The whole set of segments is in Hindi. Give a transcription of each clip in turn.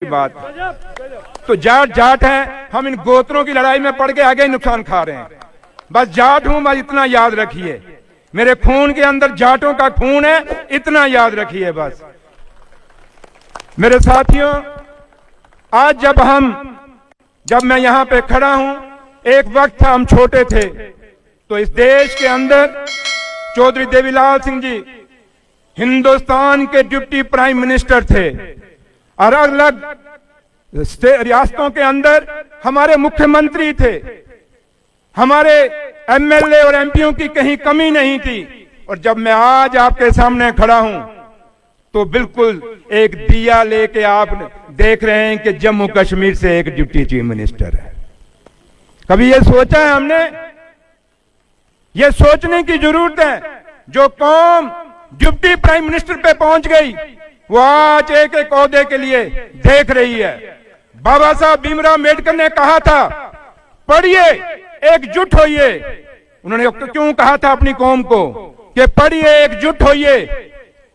बात तो जाट जाट है, हम इन गोत्रों की लड़ाई में पड़ के आगे नुकसान खा रहे हैं। बस जाट हूं, बस इतना याद रखिए, मेरे खून के अंदर जाटों का खून है, इतना याद रखिए बस। मेरे साथियों, आज जब मैं यहां पे खड़ा हूं, एक वक्त था हम छोटे थे, तो इस देश के अंदर चौधरी देवीलाल सिंह जी हिंदुस्तान के डिप्टी प्राइम मिनिस्टर थे। अलग अलग रियासतों के अंदर हमारे मुख्यमंत्री थे, हमारे एमएलए और एमपीओ की कहीं कमी नहीं थी। और जब मैं आज आपके सामने खड़ा हूं तो बिल्कुल एक दिया लेके आप देख रहे हैं कि जम्मू कश्मीर से एक डिप्टी चीफ मिनिस्टर है। कभी ये सोचा है हमने? ये सोचने की जरूरत है। जो कौम डिप्टी प्राइम मिनिस्टर पे पहुंच गई, वो आज एक एक ओहदे के लिए देख रही है। बाबा साहब भीमराव अम्बेडकर ने कहा था, पढ़िए, एकजुट होइए। उन्होंने क्यों कहा था अपनी कौम को कि पढ़िए, एकजुट होइए,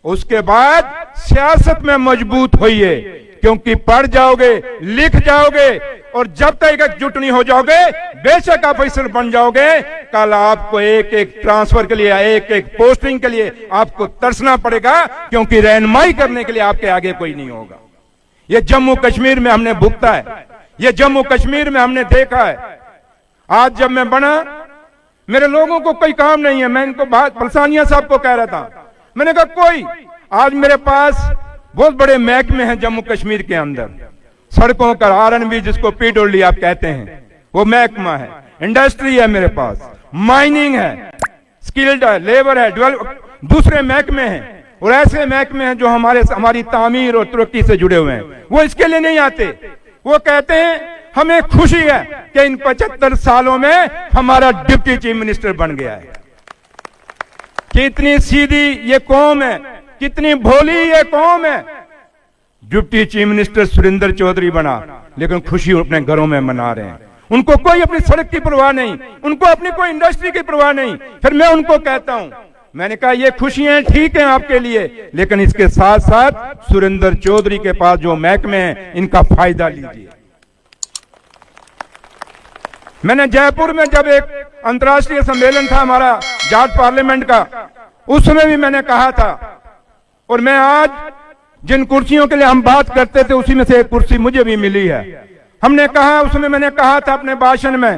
उसके बाद सियासत में मजबूत होइए, क्योंकि पढ़ जाओगे, लिख जाओगे और जब तक एकजुट नहीं हो जाओगे, बेशक आप ऑफिसर बन जाओगे, कल आपको एक एक ट्रांसफर के लिए, एक एक पोस्टिंग के लिए आपको तरसना पड़ेगा, क्योंकि रहनुमाई करने के लिए आपके आगे कोई नहीं होगा। ये जम्मू कश्मीर में हमने भुगता है, ये जम्मू कश्मीर में हमने देखा है। आज जब मैं बना, मेरे लोगों को कोई काम नहीं है। मैं इनको बात पलसानिया साहब को कह रहा था, मैंने कहा कोई, आज मेरे पास बहुत बड़े महकमे हैं जम्मू कश्मीर के अंदर, सड़कों का आरएनबी जिसको पीडब्ल्यूडी आप कहते हैं, वो महकमा है, इंडस्ट्री है मेरे पास, माइनिंग है, स्किल्ड है, लेबर है, दूसरे महकमे हैं, और ऐसे महकमे हैं जो हमारी तामीर और तरक्की से जुड़े हुए हैं। वो इसके लिए नहीं आते, वो कहते हैं हमें खुशी है कि इन 75 सालों में हमारा डिप्टी चीफ मिनिस्टर बन गया है। कितनी सीधी ये कौम है, कितनी भोली ये कौम है। Deputy chief minister Surendra Chaudhary बना, लेकिन खुशी अपने घरों में मना रहे हैं। उनको कोई अपनी सड़क की परवाह नहीं, उनको अपनी कोई इंडस्ट्री की परवाह नहीं। फिर मैं उनको कहता हूं, मैंने कहा ये खुशियां ठीक हैं आपके लिए, लेकिन इसके साथ साथ सुरेंद्र चौधरी के पास जो महकमे हैं, इनका फायदा लीजिए। मैंने जयपुर में जब एक अंतर्राष्ट्रीय सम्मेलन था हमारा जाट पार्लियामेंट का, उस समय भी मैंने कहा था, और मैं आज जिन कुर्सियों के लिए हम बात करते थे, उसी में से एक कुर्सी मुझे भी मिली है। हमने कहा, उसमें मैंने कहा था अपने भाषण में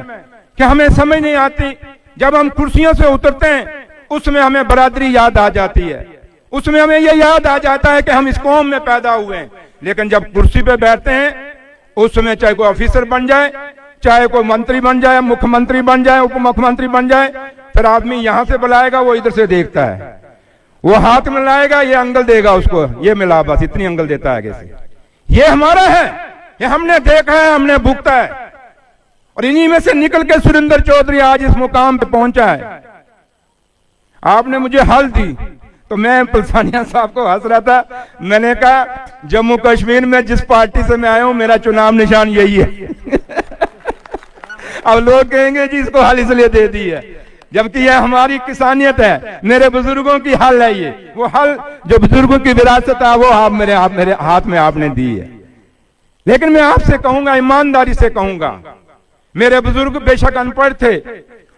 कि हमें समझ नहीं आती, जब हम कुर्सियों से उतरते हैं उसमें हमें बरादरी याद आ जाती है, उसमें हमें यह याद आ जाता है कि हम इस कौम में पैदा हुए हैं। लेकिन जब कुर्सी पे बैठते हैं, उसमें चाहे कोई ऑफिसर बन जाए, चाहे कोई मंत्री बन जाए, मुख्यमंत्री बन जाए, उप मुख्यमंत्री बन जाए, फिर आदमी यहां से बुलाएगा, वो इधर से देखता है, वो हाथ मिलाएगा, ये अंगल देगा उसको, ये मिला, बस इतनी अंगल देता है आगे से। ये हमारा है, ये हमने देखा है, हमने भुगता है, और इन्हीं में से निकल के सुरेंद्र चौधरी आज इस मुकाम पे पहुंचा है। आपने मुझे हल दी तो मैं पलसानिया साहब को हंस रहा था, मैंने कहा जम्मू कश्मीर में जिस पार्टी से मैं आया हूं, मेरा चुनाव निशान यही है। अब लोग कहेंगे जी इसको हल इसलिए दे दी है, जबकि यह हमारी किसानियत है, मेरे बुजुर्गों की हल है। ये वो हल जो बुजुर्गों की विरासत है, वो आप मेरे हाथ में आपने दी है। लेकिन मैं आपसे कहूंगा, ईमानदारी से कहूंगा, मेरे बुजुर्ग बेशक अनपढ़ थे,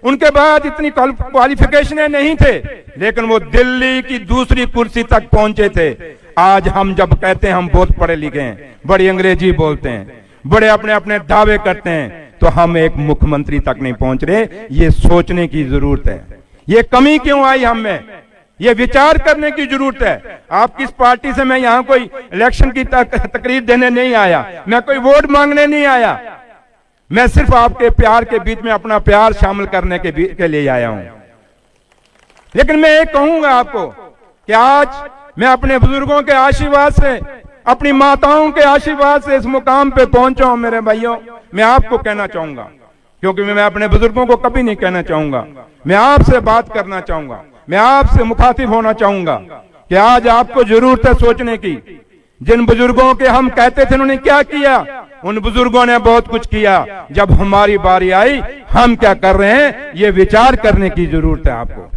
उनके बाद इतनी क्वालिफिकेशनें नहीं थे, लेकिन वो दिल्ली की दूसरी कुर्सी तक पहुंचे थे। आज हम जब कहते हैं हम बहुत पढ़े लिखे हैं, बड़ी अंग्रेजी बोलते हैं, बड़े अपने अपने दावे करते हैं, तो हम एक मुख्यमंत्री तक नहीं पहुंच रहे। ये सोचने की जरूरत है, ये कमी क्यों आई हम में, ये विचार करने की जरूरत है। आप किस पार्टी से, मैं यहां कोई इलेक्शन की तकरीर देने नहीं आया, मैं कोई वोट मांगने नहीं आया, मैं सिर्फ आपके प्यार के बीच में अपना प्यार शामिल करने के लिए आया हूं। लेकिन मैं एक कहूंगा आपको कि आज मैं अपने बुजुर्गों के आशीर्वाद से, अपनी माताओं के आशीर्वाद से इस मुकाम पे पहुंचा हूं। मेरे भाइयों, मैं आपको कहना चाहूंगा, क्योंकि मैं अपने बुजुर्गों को कभी नहीं कहना चाहूंगा, मैं आपसे बात करना चाहूंगा, मैं आपसे मुखातिब होना चाहूंगा कि आज आपको जरूरत है सोचने की। जिन बुजुर्गों के हम कहते थे उन्होंने क्या किया, उन बुजुर्गों ने बहुत कुछ किया। जब हमारी बारी आई, हम क्या कर रहे हैं, ये विचार करने की जरूरत है आपको।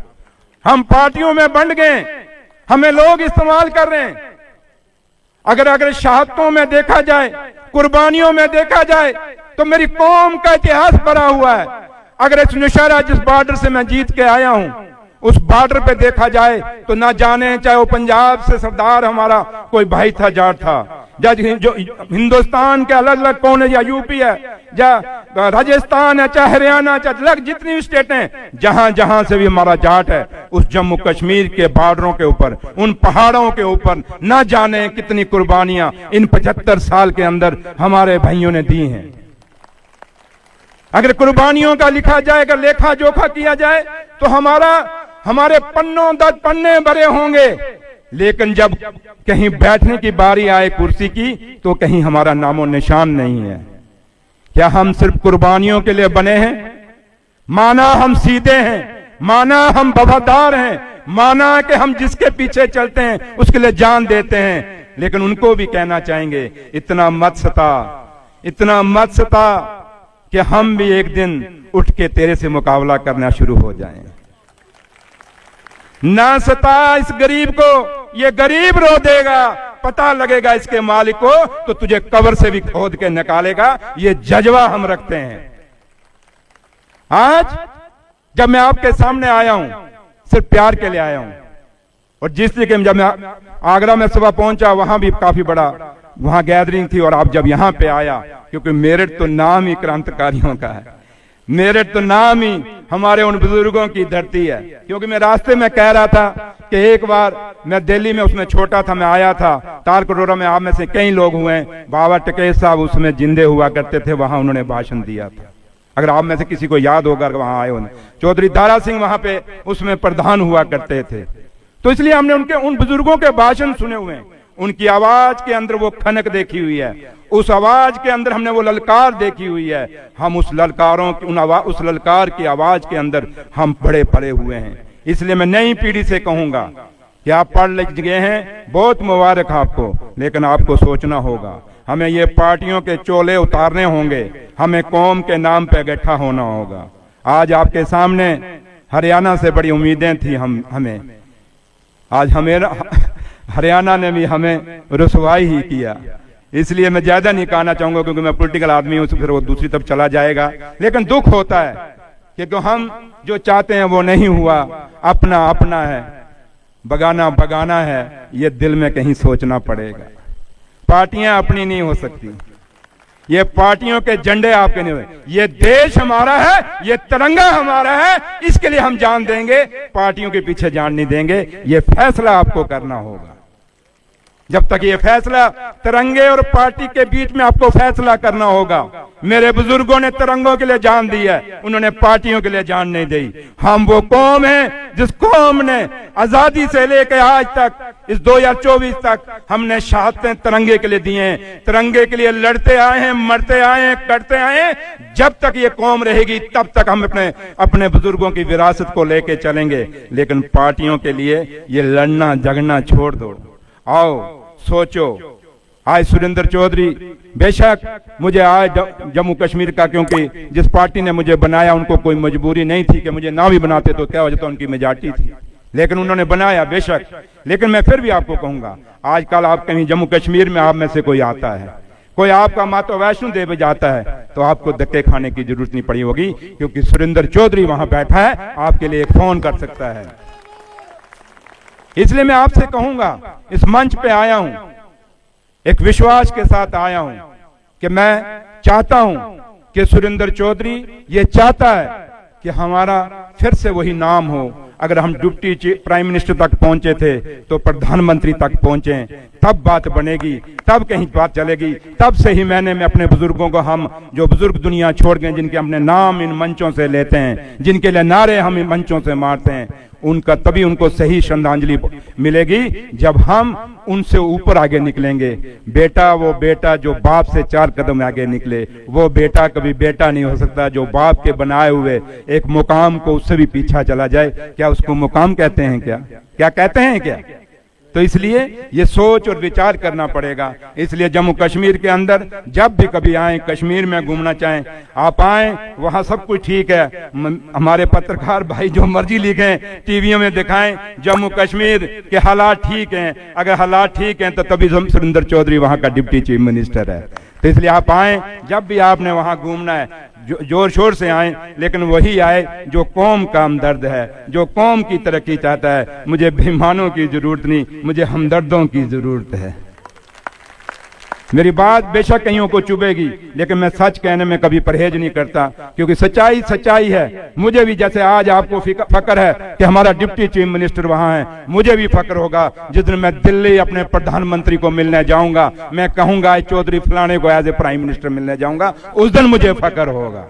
हम पार्टियों में बंट गए, हमें लोग इस्तेमाल कर रहे हैं। अगर शहादतों में देखा जाए, कुर्बानियों में देखा जाए, तो मेरी कौम का इतिहास भरा हुआ है। अगर इस नौशहरा जिस बॉर्डर से मैं जीत के आया हूं, उस बॉर्डर पे देखा जाए तो ना जाने चाहे वो पंजाब से सरदार हमारा कोई भाई था, जाट था, जो हिंदुस्तान के अलग अलग कोने, या यूपी है, या राजस्थान है, चाहे हरियाणा, चाहे अलग जितनी भी स्टेट हैं, जहां जहां से भी हमारा जाट है, उस जम्मू कश्मीर के बॉर्डरों के ऊपर, उन पहाड़ों के ऊपर ना जाने कितनी कुर्बानियां इन 75 साल के अंदर हमारे भाइयों ने दी हैं। अगर कुर्बानियों का लिखा जाए, अगर लेखा जोखा किया जाए, तो हमारे पन्नों 10 पन्ने भरे होंगे, लेकिन जब कहीं बैठने की बारी आए कुर्सी की, तो कहीं हमारा नामो निशान नहीं है। क्या हम सिर्फ कुर्बानियों के लिए बने हैं? माना हम सीधे हैं, माना हम वफादार हैं, माना कि हम जिसके पीछे चलते हैं उसके लिए जान देते हैं, लेकिन उनको भी कहना चाहेंगे, इतना मत सता कि हम भी एक दिन उठ के तेरे से मुकाबला करना शुरू हो जाएं। ना सता इस गरीब को, ये गरीब रो देगा, पता लगेगा इसके मालिक को तो तुझे कब्र से भी खोद के निकालेगा। ये जज्बा हम रखते हैं। आज जब मैं आपके सामने आया हूं, सिर्फ प्यार के लिए आया हूं। और जिस जगह जब मैं आगरा में सुबह पहुंचा, वहां भी काफी बड़ा वहां गैदरिंग थी, और आप जब यहां पे आया, क्योंकि मेरठ तो नाम ही क्रांतिकारियों का है, मेरठ तो नाम ही हमारे उन बुजुर्गों की धरती है। क्योंकि मैं रास्ते में कह रहा था कि एक बार मैं दिल्ली में, उसमें छोटा था, मैं आया था तारकटोरा में, आप में से कई लोग हुए, बाबा टिकैत साहब उसमें जिंदे हुआ करते थे, वहां उन्होंने भाषण दिया था, अगर आप में से किसी को याद होगा, वहां आए होंगे। चौधरी दारा सिंह वहां पे उसमें प्रधान हुआ करते थे। तो इसलिए हमने उन बुजुर्गों के भाषण सुने हुए हैं, उनकी आवाज के अंदर वो खनक देखी हुई है, उस आवाज के अंदर हमने वो ललकार देखी हुई है। हम उस उस ललकार की आवाज के अंदर हम बड़े पड़े हुए हैं। इसलिए मैं नई पीढ़ी से कहूंगा कि आप पढ़ लिख गए हैं, बहुत मुबारक आपको, लेकिन आपको सोचना होगा, हमें ये पार्टियों के चोले उतारने होंगे, हमें कौम के नाम पे इकट्ठा होना होगा। आज आपके सामने हरियाणा से बड़ी उम्मीदें थी हमें, आज हरियाणा ने भी हमें रुसवाई ही किया। इसलिए मैं ज्यादा नहीं कहना चाहूंगा, क्योंकि मैं पॉलिटिकल आदमी हूं, फिर वो दूसरी तरफ चला जाएगा। लेकिन दुख होता है कि हम जो चाहते हैं वो नहीं हुआ, अपना अपना है, बगाना बगाना है, ये दिल में कहीं सोचना पड़ेगा। पार्टियां अपनी नहीं हो सकती, ये पार्टियों के झंडे आपके नहीं हुए, ये देश हमारा है, ये तिरंगा हमारा है, इसके लिए हम जान देंगे, पार्टियों के पीछे जान नहीं देंगे। ये फैसला आपको करना होगा। जब तक ये फैसला तिरंगे और पार्टी के बीच में आपको फैसला करना होगा। मेरे बुजुर्गों ने तिरंगों के लिए जान दी है, उन्होंने पार्टियों के लिए जान नहीं दी। हम वो कौम है जिस कौम ने आजादी से लेकर आज तक, इस 2024 तक, हमने शहादतें तिरंगे के लिए दी हैं, तिरंगे के लिए लड़ते आए हैं, मरते आए हैं, कटते आए हैं। जब तक ये कौम रहेगी तब तक हम अपने बुजुर्गों की विरासत को लेके चलेंगे। लेकिन पार्टियों के लिए ये लड़ना झगड़ना छोड़ दो। आओ सोचो, आज सुरेंद्र चौधरी, बेशक मुझे आज जम्मू कश्मीर का, क्योंकि जिस पार्टी ने मुझे बनाया उनको कोई मजबूरी नहीं थी कि मुझे ना भी बनाते तो क्या हो जाता, उनकी मेजॉरिटी थी, लेकिन उन्होंने बनाया बेशक। लेकिन मैं फिर भी आपको कहूंगा, आजकल आप कहीं जम्मू कश्मीर में आप में से कोई आता है, कोई आपका माता वैष्णो देवी जाता है, तो आपको धक्के खाने की जरूरत नहीं पड़ी होगी, क्योंकि सुरेंद्र चौधरी वहां बैठा है, आपके लिए एक फोन कर सकता है। इसलिए मैं आपसे कहूंगा, इस मंच पे आया हूं, एक विश्वास के साथ आया हूं कि मैं चाहता हूं कि सुरेंद्र चौधरी ये चाहता है कि हमारा फिर से वही नाम हो। अगर हम डिप्टी प्राइम मिनिस्टर तक पहुंचे थे तो प्रधानमंत्री तक पहुंचे, तब बात बनेगी, तब कहीं बात चलेगी। तब से ही मैं अपने बुजुर्गों को, हम जो बुजुर्ग दुनिया छोड़ गए, जिनके अपने नाम इन मंचों से लेते हैं, जिनके लिए नारे हम इन मंचों से मारते हैं, उनका तभी उनको सही श्रद्धांजलि मिलेगी जब हम उनसे ऊपर आगे निकलेंगे। बेटा, वो बेटा जो बाप से 4 कदम आगे निकले, वो बेटा कभी बेटा नहीं हो सकता जो बाप के बनाए हुए एक मुकाम को उससे भी पीछा चला जाए। क्या उसको मुकाम कहते हैं? क्या कहते हैं? क्या तो इसलिए ये सोच और विचार करना पड़ेगा। इसलिए जम्मू कश्मीर के अंदर जब भी कभी आए, कश्मीर में घूमना चाहें आप आए, वहां सब कुछ ठीक है। हमारे पत्रकार भाई जो मर्जी लिखें, टीवियों में दिखाएं, जम्मू कश्मीर के हालात ठीक हैं। अगर हालात ठीक हैं तो तभी सुरेंद्र चौधरी वहां का डिप्टी चीफ मिनिस्टर है। तो इसलिए आप आए, जब भी आपने वहां घूमना है जोर शोर से आए, लेकिन वही आए जो कौम का हमदर्द है, जो कौम की तरक्की चाहता है। मुझे बेईमानों की जरूरत नहीं, मुझे हमदर्दों की जरूरत है। मेरी बात बेशक कईयों को चुभेगी, लेकिन मैं सच कहने में कभी परहेज नहीं करता, क्योंकि सच्चाई सच्चाई है। मुझे भी जैसे आज आपको फक्र है कि हमारा डिप्टी चीफ मिनिस्टर वहां है, मुझे भी फक्र होगा जिस दिन मैं दिल्ली अपने प्रधानमंत्री को मिलने जाऊंगा, मैं कहूंगा चौधरी फलाने को एज ए प्राइम मिनिस्टर मिलने जाऊंगा, उस दिन मुझे फक्र होगा।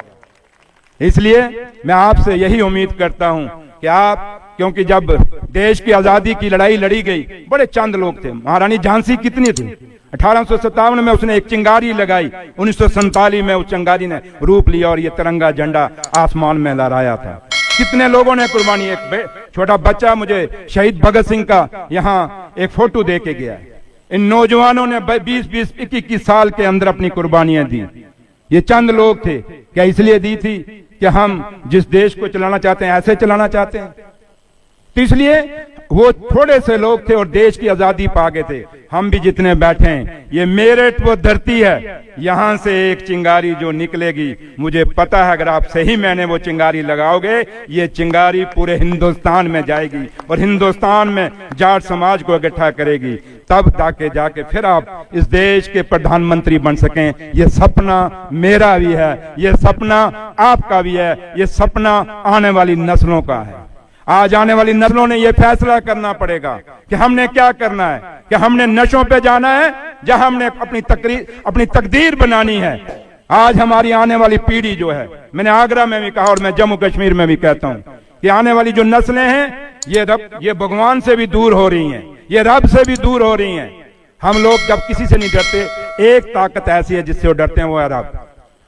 इसलिए मैं आपसे यही उम्मीद करता हूं कि आप, क्योंकि जब देश की आजादी की लड़ाई लड़ी गई बड़े चंद लोग थे। महारानी झांसी कितनी थी? 1857 में उसने एक चिंगारी लगाई, 1947 में उस चिंगारी ने रूप लिया और ये तिरंगा झंडा आसमान में लहराया था। कितने लोगों ने कुर्बानी, एक छोटा बच्चा मुझे शहीद भगत सिंह का यहाँ एक फोटो दे के गया। इन नौजवानों ने 20-20, 21 साल के अंदर अपनी कुर्बानियां दी। ये चंद लोग थे, क्या इसलिए दी थी कि हम जिस देश को चलाना चाहते हैं ऐसे चलाना चाहते हैं? तो इसलिए वो थोड़े से लोग थे और देश की आजादी पा गए थे। हम भी जितने बैठे हैं, ये मेरठ वो धरती है, यहां से एक चिंगारी जो निकलेगी, मुझे पता है अगर आप सही मैंने वो चिंगारी लगाओगे, ये चिंगारी पूरे हिंदुस्तान में जाएगी और हिंदुस्तान में जाट समाज को इकट्ठा करेगी। तब जाके फिर आप इस देश के प्रधानमंत्री बन सकें। ये सपना मेरा भी है, ये सपना आपका भी है, ये सपना आने वाली नस्लों का है। आज आने वाली नस्लों ने यह फैसला करना पड़ेगा कि हमने क्या करना है, कि हमने नशों पे जाना है, जहां हमने अपनी तकदीर बनानी है। आज हमारी आने वाली पीढ़ी जो है, मैंने आगरा में भी कहा और मैं जम्मू कश्मीर में भी कहता हूं कि आने वाली जो नस्लें हैं ये भगवान से भी दूर हो रही हैं, ये रब से भी दूर हो रही हैं। हम लोग जब किसी से नहीं डरते, एक ताकत ऐसी है जिससे वो डरते हैं, वो है रब।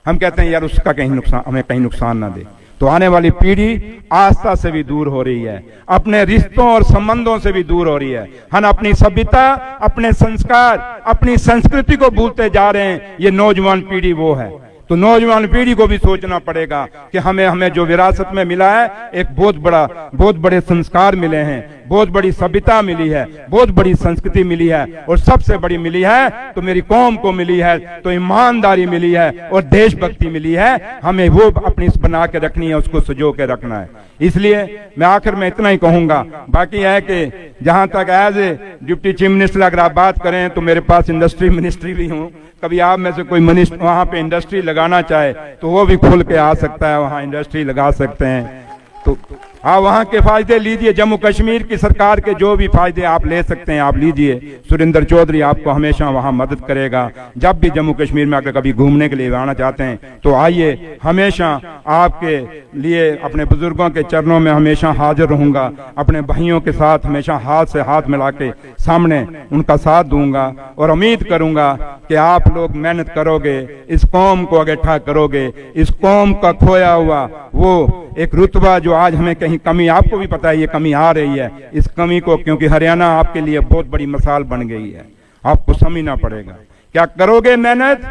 हम कहते हैं यार उसका कहीं नुकसान, हमें कहीं नुकसान ना दे। तो आने वाली पीढ़ी आस्था से भी दूर हो रही है, अपने रिश्तों और संबंधों से भी दूर हो रही है। हम अपनी सभ्यता, अपने संस्कार, अपनी संस्कृति को भूलते जा रहे हैं। ये नौजवान पीढ़ी वो है। तो नौजवान पीढ़ी को भी सोचना पड़ेगा कि हमें जो विरासत में मिला है, एक बहुत बड़े संस्कार मिले हैं, बहुत बड़ी सभ्यता मिली है, बहुत बड़ी संस्कृति मिली है, और सबसे बड़ी मिली है तो मेरी कौम को मिली है, तो ईमानदारी मिली है और देशभक्ति मिली है। हमें वो अपनी बना के रखनी है, उसको सजो के रखना है। इसलिए मैं आखिर में इतना ही कहूंगा। बाकी है कि जहां तक as a deputy chief minister अगर आप बात करें तो मेरे पास इंडस्ट्री मिनिस्ट्री भी हूँ। कभी आप में से कोई मिनिस्टर वहां पे इंडस्ट्री लगाना चाहे तो वो भी खुल के आ सकता है, वहां इंडस्ट्री लगा सकते हैं। तो आप वहां के फायदे लीजिए, जम्मू कश्मीर की सरकार के जो भी फायदे आप ले सकते हैं आप लीजिए। सुरेंद्र चौधरी आपको हमेशा वहां मदद करेगा। जब भी जम्मू कश्मीर में अगर कभी घूमने के लिए आना चाहते हैं तो आइए, हमेशा आपके लिए अपने बुजुर्गों के चरणों में हमेशा हाजिर रहूंगा। अपने भाइयों के साथ हमेशा हाथ से हाथ मिला के सामने उनका साथ दूंगा और उम्मीद करूंगा कि आप लोग मेहनत करोगे, इस कौम को इकट्ठा करोगे, इस कौम का खोया हुआ वो एक रुतबा जो आज हमें कहीं कमी, आपको भी पता है ये कमी आ रही है, इस कमी को, क्योंकि हरियाणा आपके लिए बहुत बड़ी मिसाल बन गई है, आपको समझना पड़ेगा। क्या करोगे मेहनत?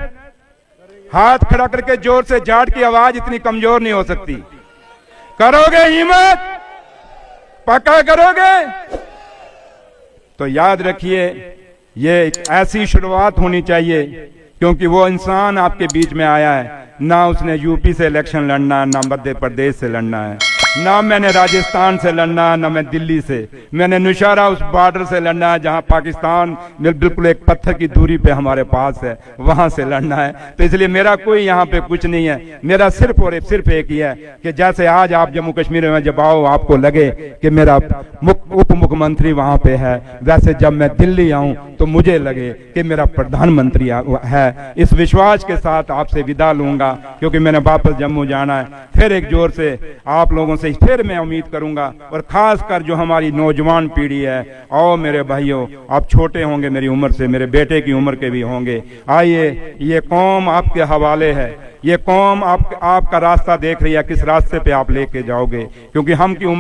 हाथ खड़ा करके जोर से, जाट की आवाज इतनी कमजोर नहीं हो सकती। करोगे हिम्मत? पक्का करोगे? तो याद रखिए ये एक ऐसी शुरुआत होनी चाहिए, क्योंकि वो इंसान आपके बीच में आया है, ना उसने यूपी से इलेक्शन लड़ना, ना मध्य प्रदेश से लड़ना है, ना मैंने राजस्थान से लड़ना, ना मैं दिल्ली से, मैंने नौशहरा उस बॉर्डर से लड़ना है जहां पाकिस्तान बिल्कुल एक पत्थर की दूरी पे हमारे पास है, वहां से लड़ना है। तो इसलिए मेरा कोई यहाँ पे कुछ नहीं है, मेरा सिर्फ और सिर्फ एक ही है कि जैसे आज आप जम्मू कश्मीर में जब आओ आपको लगे कि मेरा उप मुख्यमंत्री वहां पे है, वैसे जब मैं दिल्ली आऊं तो मुझे लगे कि मेरा प्रधानमंत्री है। इस विश्वास के साथ आपसे विदा लूंगा, क्योंकि मैंने वापस जम्मू जाना है। फिर एक जोर से आप लोगों से फिर मैं उम्मीद करूंगा, और खास कर जो हमारी नौजवान पीढ़ी है, आओ मेरे भाइयों, आप छोटे होंगे मेरी उम्र से, मेरे बेटे की उम्र के भी होंगे, आइए, ये कौम आपके हवाले है, ये कौम आपका रास्ता देख रही है, किस रास्ते पे आप लेके जाओगे, क्योंकि हम की उम्र